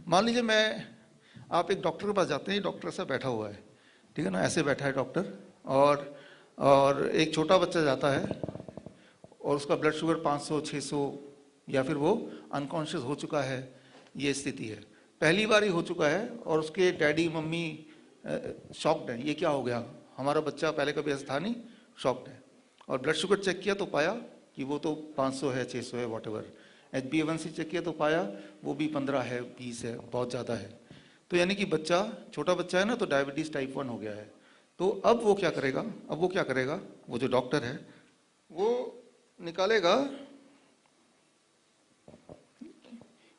मान लीजिए आप एक डॉक्टर के पास जाते हैं, डॉक्टर ऐसा बैठा हुआ है, ठीक है ना, ऐसे बैठा है डॉक्टर, और एक छोटा बच्चा जाता है और उसका ब्लड शुगर 500 600 या फिर वो अनकॉन्शियस हो चुका है, ये स्थिति है, पहली बार ही हो चुका है, और उसके डैडी मम्मी शॉक्ड है, ये क्या हो गया, हमारा बच्चा पहले कभी ऐसा था नहीं, शॉक्ड है। और ब्लड शुगर चेक किया तो पाया कि वो तो 500 है 600 है वॉटेवर, HbA1c चेक किया तो पाया वो भी 15 है 20 है, बहुत ज़्यादा है। तो यानी कि बच्चा, छोटा बच्चा है ना, तो डायबिटीज़ टाइप 1 हो गया है। तो अब वो क्या करेगा, वो जो डॉक्टर है वो निकालेगा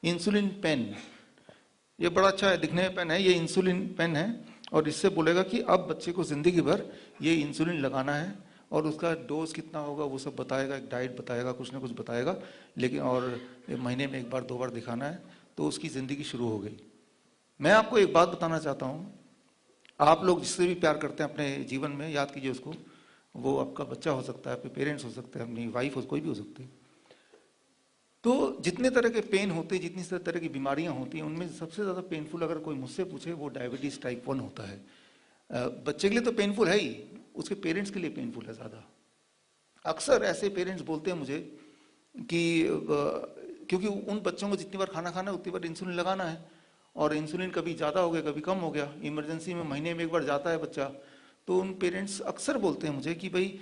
इंसुलिन पेन, ये बड़ा अच्छा है दिखने में पेन है, ये इंसुलिन पेन है, और इससे बोलेगा कि अब बच्चे को जिंदगी भर ये इंसुलिन लगाना है, और उसका डोज कितना होगा वो सब बताएगा, एक डाइट बताएगा, कुछ ना कुछ बताएगा, लेकिन और महीने में एक बार 2 बार दिखाना है, तो उसकी ज़िंदगी शुरू हो गई। मैं आपको एक बात बताना चाहता हूँ, आप लोग जिससे भी प्यार करते हैं अपने जीवन में, याद कीजिए उसको, वो आपका बच्चा हो सकता है, आपके पेरेंट्स हो सकते हैं, अपनी वाइफ हो, कोई भी हो सकती है। तो जितने तरह के पेन होते हैं, जितनी तरह की बीमारियां होती हैं, उनमें सबसे ज़्यादा पेनफुल अगर कोई मुझसे पूछे वो डायबिटीज़ टाइप 1 होता है। बच्चे के लिए तो पेनफुल है ही, उसके पेरेंट्स के लिए पेनफुल है ज़्यादा। अक्सर ऐसे पेरेंट्स बोलते हैं मुझे कि क्योंकि उन बच्चों को जितनी बार खाना खाना है उतनी बार इंसुलिन लगाना है, और इंसुलिन कभी ज़्यादा हो गया कभी कम हो गया, इमरजेंसी में महीने में एक बार जाता है बच्चा। तो उन पेरेंट्स अक्सर बोलते हैं मुझे कि भाई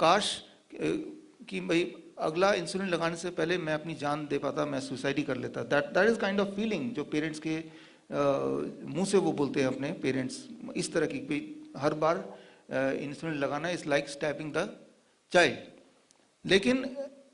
काश कि भाई अगला इंसुलिन लगाने से पहले मैं अपनी जान दे पाता, मैं सुसाइड ही कर लेता। That is kind of feeling जो पेरेंट्स के मुंह से वो बोलते हैं अपने पेरेंट्स, इस तरह की हर बार इंसुलिन लगाना is like stabbing the child. लेकिन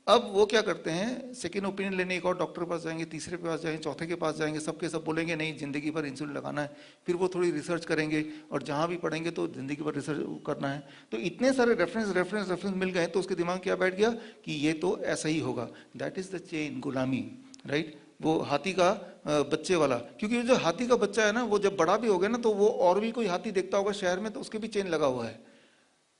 अब वो क्या करते हैं, सेकेंड ओपिनियन लेने एक और डॉक्टर के पास जाएंगे, तीसरे के पास जाएंगे, चौथे के पास जाएंगे, सबके सब बोलेंगे नहीं जिंदगी भर इंसुलिन लगाना है। फिर वो थोड़ी रिसर्च करेंगे, और जहाँ भी पढ़ेंगे तो जिंदगी भर रिसर्च करना है। तो इतने सारे रेफरेंस मिल गए, तो उसके दिमाग क्या बैठ गया कि ये तो ऐसा ही होगा। दैट इज द चेन, गुलामी, राइट। वो हाथी का बच्चे वाला, क्योंकि जो हाथी का बच्चा है ना, वो जब बड़ा भी हो गया ना, तो वो और भी कोई हाथी देखता होगा शहर में, तो उसके भी चेन लगा हुआ है,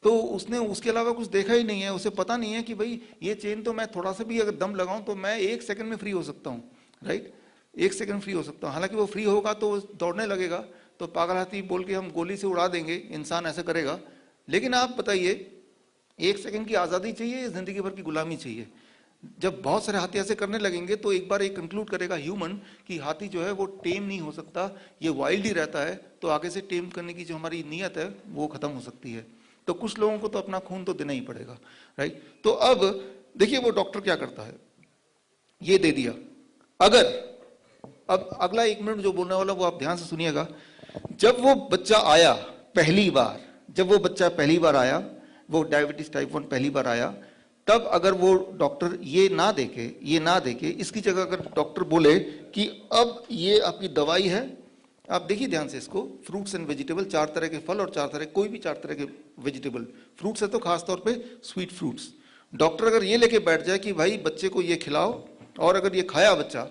तो उसने उसके अलावा कुछ देखा ही नहीं है, उसे पता नहीं है कि भाई ये चेन तो मैं थोड़ा सा भी अगर दम लगाऊं तो मैं 1 सेकंड में फ्री हो सकता हूँ, राइट, 1 सेकंड फ्री हो सकता हूँ। हालांकि वो फ्री होगा तो दौड़ने लगेगा, तो पागल हाथी बोल के हम गोली से उड़ा देंगे, इंसान ऐसा करेगा। लेकिन आप बताइए, 1 सेकंड की आज़ादी चाहिए, जिंदगी भर की गुलामी चाहिए? जब बहुत सारे हाथी ऐसे करने लगेंगे तो एक बार एक कंक्लूड करेगा ह्यूमन कि हाथी जो है वो टेम नहीं हो सकता, ये वाइल्ड ही रहता है, तो आगे से टेम करने की जो हमारी नीयत है वो खत्म हो सकती है। तो कुछ लोगों को तो अपना खून तो देना ही पड़ेगा, राइट। तो अब देखिए वो डॉक्टर क्या करता है, ये दे दिया। अगर अब अगला 1 मिनट जो बोलने वाला वो आप ध्यान से सुनिएगा। जब वो बच्चा आया पहली बार, जब वो बच्चा पहली बार आया, वो डायबिटीज टाइप 1 पहली बार आया, तब अगर वो डॉक्टर ये ना देके इसकी जगह अगर डॉक्टर बोले कि अब ये आपकी दवाई है, आप देखिए ध्यान से इसको, फ्रूट्स एंड वेजिटेबल, 4 तरह के फल और 4 तरह, कोई भी 4 तरह के वेजिटेबल, फ्रूट्स है तो खास तौर पे स्वीट फ्रूट्स। डॉक्टर अगर ये लेके बैठ जाए कि भाई बच्चे को ये खिलाओ, और अगर ये खाया बच्चा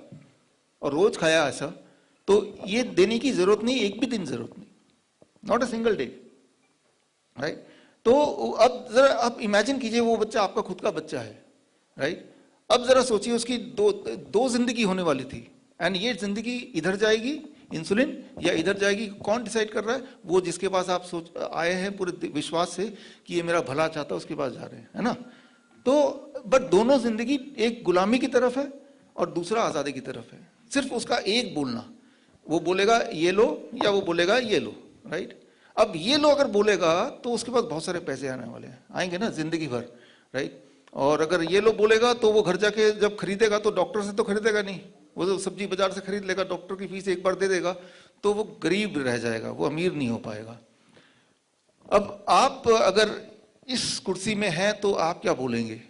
और रोज खाया ऐसा, तो ये देने की जरूरत नहीं, एक भी दिन जरूरत नहीं, not a single day, right. तो अब जरा आप इमेजिन कीजिए वो बच्चा आपका खुद का बच्चा है, राइट। अब जरा सोचिए उसकी दो जिंदगी होने वाली थी, एंड ये जिंदगी इधर जाएगी इंसुलिन या इधर जाएगी, कौन डिसाइड कर रहा है? वो जिसके पास आप आए हैं पूरे विश्वास से कि ये मेरा भला चाहता है, उसके पास जा रहे हैं, है ना। तो बट दोनों जिंदगी, एक गुलामी की तरफ है और दूसरा आजादी की तरफ है। सिर्फ उसका एक बोलना, वो बोलेगा ये लो या वो बोलेगा ये लो, राइट। अब ये लो अगर बोलेगा तो उसके पास बहुत सारे पैसे आने वाले हैं, आएंगे ना जिंदगी भर, राइट। और अगर ये लो बोलेगा तो वो घर जाके जब खरीदेगा तो डॉक्टर से तो खरीदेगा नहीं, वो तो सब्जी बाजार से खरीद लेगा, डॉक्टर की फीस एक बार दे देगा, तो वो गरीब रह जाएगा, वो अमीर नहीं हो पाएगा। अब आप अगर इस कुर्सी में हैं तो आप क्या बोलेंगे?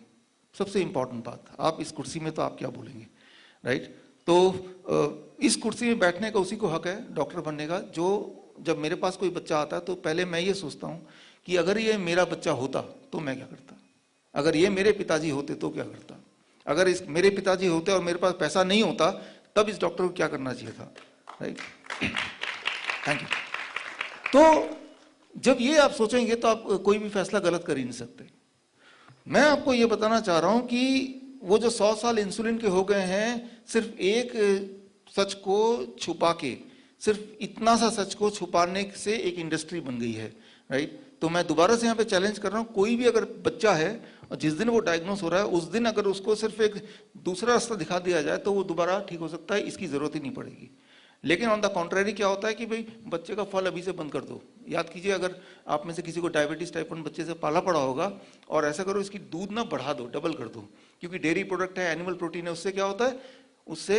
सबसे इंपॉर्टेंट बात, आप इस कुर्सी में तो आप क्या बोलेंगे, राइट। तो इस कुर्सी में बैठने का उसी को हक है डॉक्टर बनने का, जो जब मेरे पास कोई बच्चा आता है तो पहले मैं ये सोचता हूँ कि अगर ये मेरा बच्चा होता तो मैं क्या करता, अगर ये मेरे पिताजी होते तो क्या करता, अगर इस मेरे पिताजी होते और मेरे पास पैसा नहीं होता तब इस डॉक्टर को क्या करना चाहिए था, राइट। Thank you. तो जब ये आप सोचेंगे तो आप कोई भी फैसला गलत कर ही नहीं सकते। मैं आपको ये बताना चाह रहा हूं कि वो जो 100 साल इंसुलिन के हो गए हैं, सिर्फ एक सच को छुपा के, सिर्फ इतना सा सच को छुपाने से एक इंडस्ट्री बन गई है, राइट। तो मैं दोबारा से यहाँ पे चैलेंज कर रहा हूँ, कोई भी अगर बच्चा है और जिस दिन वो डायग्नोस हो रहा है उस दिन अगर उसको सिर्फ एक दूसरा रास्ता दिखा दिया जाए तो वो दोबारा ठीक हो सकता है, इसकी जरूरत ही नहीं पड़ेगी। लेकिन ऑन द कॉन्ट्रेरी क्या होता है कि भाई बच्चे का फल अभी से बंद कर दो। याद कीजिए, अगर आप में से किसी को डायबिटीज टाइप 1 बच्चे से पाला पड़ा होगा और ऐसा करो इसकी दूध ना बढ़ा दो, डबल कर दो, क्योंकि डेयरी प्रोडक्ट है, एनिमल प्रोटीन है, उससे क्या होता है, उससे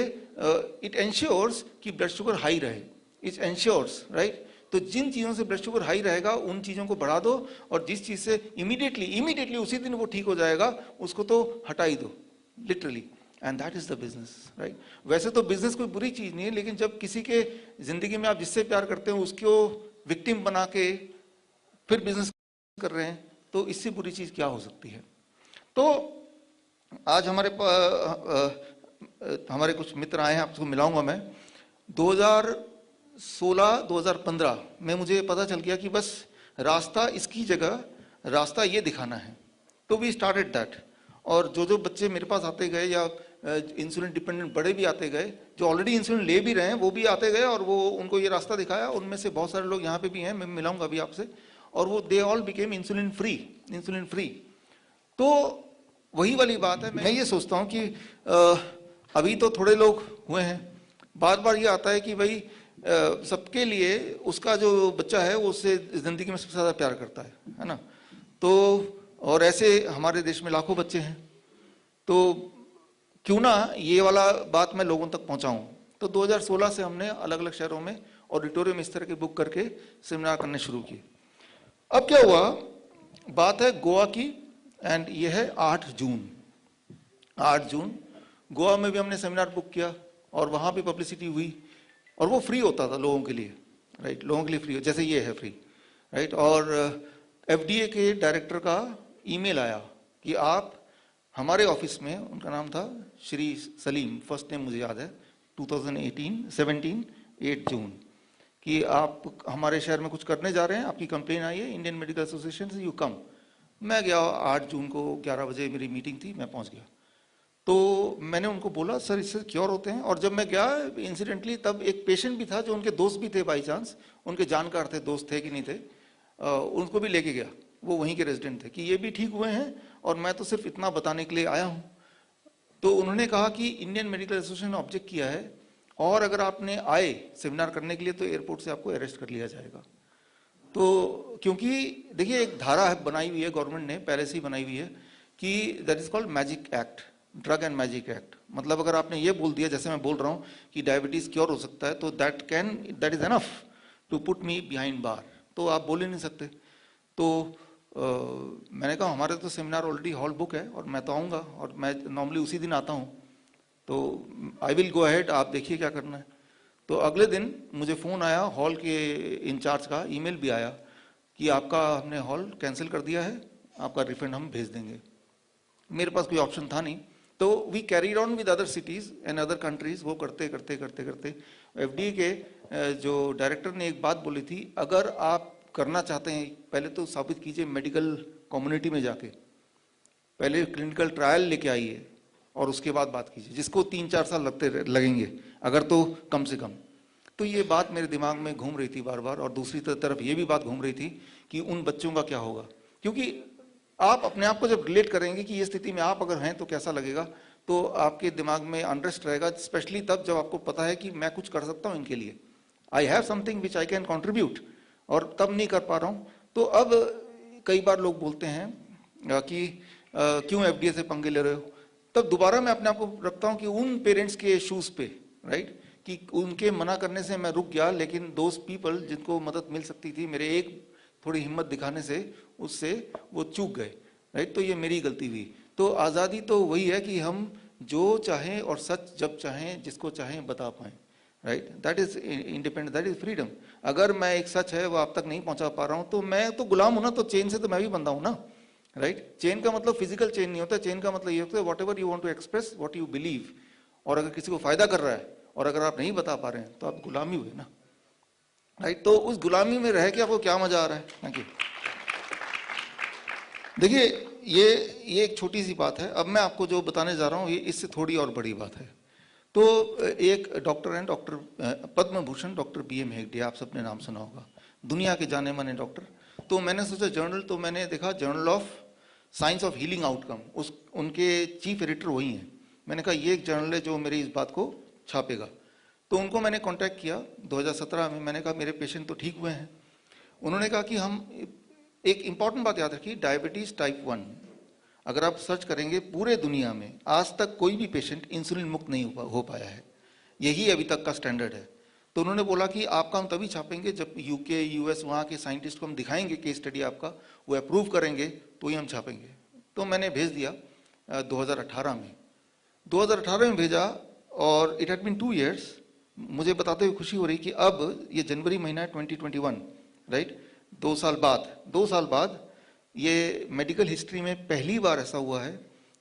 इट एंश्योर्स कि ब्लड शुगर हाई रहे, इट एंश्योर्स, राइट। तो जिन चीजों से ब्लड शुगर हाई रहेगा उन चीजों को बढ़ा दो, और जिस चीज से इमीडिएटली उसी दिन वो ठीक हो जाएगा उसको तो हटा ही दो, literally. And that is the business, right. वैसे तो बिजनेस कोई बुरी चीज नहीं है, लेकिन जब किसी के जिंदगी में आप जिससे प्यार करते हो उसको विक्टिम बना के फिर बिजनेस कर रहे हैं, तो इससे बुरी चीज क्या हो सकती है। तो आज हमारे कुछ मित्र आए हैं, आपको मिलाऊंगा मैं। 2016-2015 में मुझे पता चल गया कि बस रास्ता इसकी जगह रास्ता ये दिखाना है, तो वी स्टार्टेड दैट। और जो बच्चे मेरे पास आते गए या इंसुलिन डिपेंडेंट बड़े भी आते गए, जो ऑलरेडी इंसुलिन ले भी रहे हैं वो भी आते गए, और वो उनको ये रास्ता दिखाया। उनमें से बहुत सारे लोग यहाँ पे भी हैं, मैं मिलाऊंगा अभी आपसे, और वो they all became insulin free. तो वही वाली बात है, मैं ये सोचता हूँ कि अभी तो थोड़े लोग हुए हैं, बार बार ये आता है कि भाई सबके लिए उसका जो बच्चा है वो उससे जिंदगी में सबसे ज्यादा प्यार करता है ना। तो और ऐसे हमारे देश में लाखों बच्चे हैं, तो क्यों ना ये वाला बात मैं लोगों तक पहुंचाऊं। तो 2016 से हमने अलग अलग शहरों में ऑडिटोरियम इस तरह के बुक करके सेमिनार करने शुरू किए। अब क्या हुआ, बात है गोवा की, एंड ये है 8 जून गोवा में भी हमने सेमिनार बुक किया, और वहां भी पब्लिसिटी हुई, और वो फ्री होता था लोगों के लिए, राइट, लोगों के लिए फ्री, जैसे ये है फ्री, राइट। और एफडीए के डायरेक्टर का ईमेल आया कि आप हमारे ऑफिस में, उनका नाम था श्री सलीम, फर्स्ट नेम मुझे याद है, 2017 8 जून, कि आप हमारे शहर में कुछ करने जा रहे हैं, आपकी कंप्लेन आई है इंडियन मेडिकल एसोसिएशन से, यू कम। मैं गया, 8 जून को 11 बजे मेरी मीटिंग थी, मैं पहुंच गया। तो मैंने उनको बोला सर इससे क्योर होते हैं। और जब मैं गया इंसिडेंटली तब एक पेशेंट भी था जो उनके दोस्त भी थे, बाई चांस उनके जानकार थे, दोस्त थे कि नहीं थे, उनको भी लेके गया, वो वहीं के रेजिडेंट थे, कि ये भी ठीक हुए हैं और मैं तो सिर्फ इतना बताने के लिए आया हूं। तो उन्होंने कहा कि इंडियन मेडिकल एसोसिएशन ने ऑब्जेक्ट किया है, और अगर आपने आए सेमिनार करने के लिए तो एयरपोर्ट से आपको अरेस्ट कर लिया जाएगा। तो क्योंकि देखिए एक धारा है बनाई हुई है, गवर्नमेंट ने पहले से ही बनाई हुई है, कि that is called magic act, drug and magic act. मतलब अगर आपने ये बोल दिया, जैसे मैं बोल रहा हूँ कि डायबिटीज क्योर हो सकता है, तो that is enough to put me behind bar, तो आप बोल ही नहीं सकते। तो मैंने कहा हमारे तो सेमिनार ऑलरेडी हॉल बुक है और मैं तो आऊँगा, और मैं नॉर्मली उसी दिन आता हूँ, तो आई विल गो अहेड, आप देखिए क्या करना है। तो अगले दिन मुझे फ़ोन आया हॉल के इंचार्ज का, ईमेल भी आया कि आपका हमने हॉल कैंसिल कर दिया है, आपका रिफंड हम भेज देंगे। मेरे पास कोई ऑप्शन था नहीं, तो we carried on with other cities and other countries. वो करते करते करते करते एफडीए के जो डायरेक्टर ने एक बात बोली थी, अगर आप करना चाहते हैं पहले तो साबित कीजिए मेडिकल कम्युनिटी में जाके, पहले क्लिनिकल ट्रायल लेके आइए और उसके बाद बात कीजिए, जिसको 3-4 साल लगेंगे अगर तो कम से कम। तो ये बात मेरे दिमाग में घूम रही थी बार बार, और दूसरी तरफ ये भी बात घूम रही थी कि उन बच्चों का क्या होगा, क्योंकि आप अपने आप को जब रिलेट करेंगे कि ये स्थिति में आप अगर हैं तो कैसा लगेगा, तो आपके दिमाग में अनरेस्ट रहेगा, स्पेशली तब जब आपको पता है कि मैं कुछ कर सकता हूँ इनके लिए, I have something which I can contribute, और तब नहीं कर पा रहा हूँ। तो अब कई बार लोग बोलते हैं कि क्यों एफडीए से पंगे ले रहे हो, तब दोबारा मैं अपने आप को रखता हूँ कि उन पेरेंट्स के शूज पे, राइट, कि उनके मना करने से मैं रुक गया, लेकिन दोज पीपल जिनको मदद मिल सकती थी, मेरे एक थोड़ी हिम्मत दिखाने से उससे वो चूक गए, राइट। तो ये मेरी गलती हुई। तो आज़ादी तो वही है कि हम जो चाहें और सच जब चाहें जिसको चाहें बता पाएं, right, that is independent, that is freedom. अगर मैं एक सच है वो आप तक नहीं पहुंचा पा रहा हूं तो मैं तो गुलाम हूं ना, तो चेन से तो मैं भी बंधा हूं ना, राइट। चेन का मतलब फिजिकल चेन नहीं होता, चेन का मतलब ये होता है whatever you want to express, what you believe, और अगर किसी को फायदा कर रहा है और अगर आप नहीं बता पा रहे हैं तो आप गुलामी हुए ना, राइट। तो उस गुलामी में रह के आपको क्या मजा आ रहा है। Thank you. देखिए ये एक छोटी सी बात है, अब मैं आपको जो बताने जा रहा हूं ये इससे थोड़ी और बड़ी बात है। तो एक डॉक्टर हैं, doctor Padma Bhushan doctor BM Hegde, आप सबने नाम सुना होगा, दुनिया के जाने माने डॉक्टर। तो मैंने सोचा जर्नल, तो मैंने देखा journal of science of healing outcome, उस उनके चीफ एडिटर वही हैं। मैंने कहा ये एक जर्नल है जो मेरी इस बात को छापेगा। तो उनको मैंने कांटेक्ट किया 2017 में। मैंने कहा मेरे पेशेंट तो ठीक हुए हैं। उन्होंने कहा कि हम, एक इंपॉर्टेंट बात याद रखिए, डायबिटीज टाइप 1 अगर आप सर्च करेंगे पूरे दुनिया में आज तक कोई भी पेशेंट इंसुलिन मुक्त नहीं हो पाया है, यही अभी तक का स्टैंडर्ड है। तो उन्होंने बोला कि आपका हम तभी छापेंगे जब UK US वहाँ के साइंटिस्ट को हम दिखाएंगे केस स्टडी आपका, वो अप्रूव करेंगे तो ही हम छापेंगे। तो मैंने भेज दिया 2018 में, 2018 में भेजा, और इट हैड बीन 2 years। मुझे बताते हुए खुशी हो रही कि अब ये जनवरी महीना है 2021, राइट, 2 साल बाद ये मेडिकल हिस्ट्री में पहली बार ऐसा हुआ है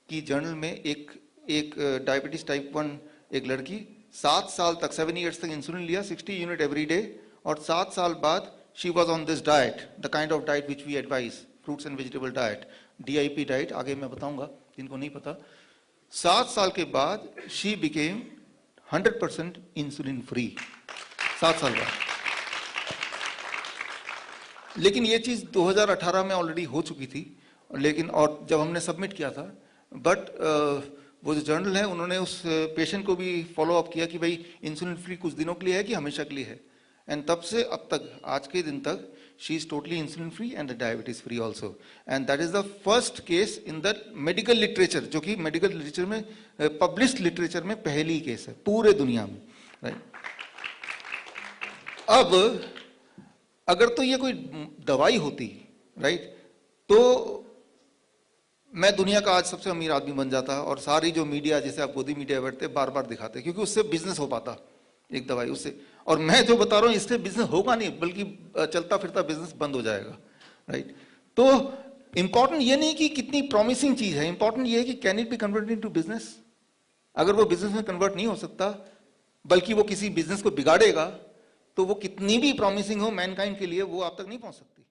कि जर्नल में एक डायबिटीज टाइप 1 एक लड़की 7 साल तक, 7 years तक इंसुलिन लिया 60 यूनिट एवरी डे, और 7 साल बाद she was on this diet, the kind of diet which we advise, fruits and vegetable diet, DIP diet, आगे मैं बताऊंगा जिनको नहीं पता। 7 साल के बाद शी बिकेम 100% इंसुलिन फ्री, 7 साल बाद। लेकिन ये चीज 2018 में ऑलरेडी हो चुकी थी, लेकिन और जब हमने सबमिट किया था, बट वो जो जर्नल है उन्होंने उस पेशेंट को भी फॉलो अप किया कि भाई इंसुलिन फ्री कुछ दिनों के लिए है कि हमेशा के लिए है, एंड तब से अब तक आज के दिन तक she is totally insulin free and diabetes free also, and that is the first case in the medical literature, जो कि मेडिकल लिटरेचर में, पब्लिश्ड लिटरेचर में पहली केस है पूरे दुनिया में, राइट। अब अगर तो ये कोई दवाई होती, राइट, तो मैं दुनिया का आज सबसे अमीर आदमी बन जाता, और सारी जो मीडिया, जैसे आप गोदी मीडिया बैठते बार बार दिखाते, क्योंकि उससे बिजनेस हो पाता एक दवाई उससे। और मैं जो बता रहा हूँ इससे बिजनेस होगा नहीं, बल्कि चलता फिरता बिजनेस बंद हो जाएगा, राइट। तो इंपॉर्टेंट ये नहीं कि कितनी प्रॉमिसिंग चीज है, इंपॉर्टेंट ये है कि can it be converted into business. अगर वो बिजनेस में कन्वर्ट नहीं हो सकता, बल्कि वो किसी बिजनेस को बिगाड़ेगा, तो वो कितनी भी प्रॉमिसिंग हो मैनकाइंड के लिए, वो आप तक नहीं पहुंच सकती।